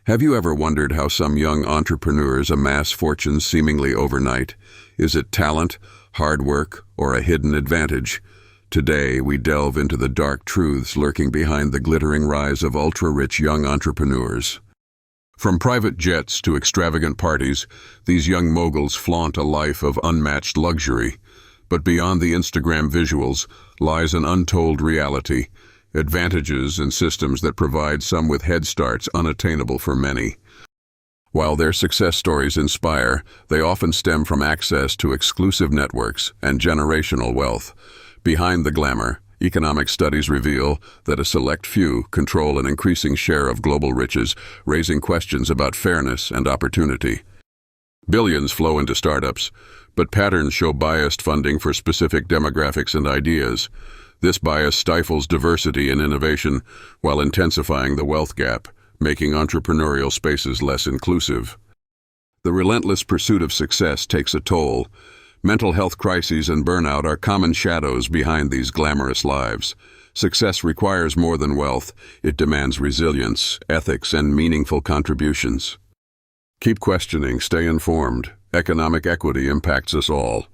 Have you ever wondered how some young entrepreneurs amass fortunes seemingly overnight? Is it talent, hard work, or a hidden advantage? Today, we delve into the dark truths lurking behind the glittering rise of ultra-rich young entrepreneurs. From private jets to extravagant parties, these young moguls flaunt a life of unmatched luxury. But beyond the Instagram visuals lies an untold reality, advantages and systems that provide some with head starts unattainable for many. While their success stories inspire, they often stem from access to exclusive networks and generational wealth. Behind the glamour, economic studies reveal that a select few control an increasing share of global riches, raising questions about fairness and opportunity. Billions flow into startups, but patterns show biased funding for specific demographics and ideas. This bias stifles diversity and innovation while intensifying the wealth gap, making entrepreneurial spaces less inclusive. The relentless pursuit of success takes a toll. Mental health crises and burnout are common shadows behind these glamorous lives. Success requires more than wealth. It demands resilience, ethics, and meaningful contributions. Keep questioning, stay informed. Economic equity impacts us all.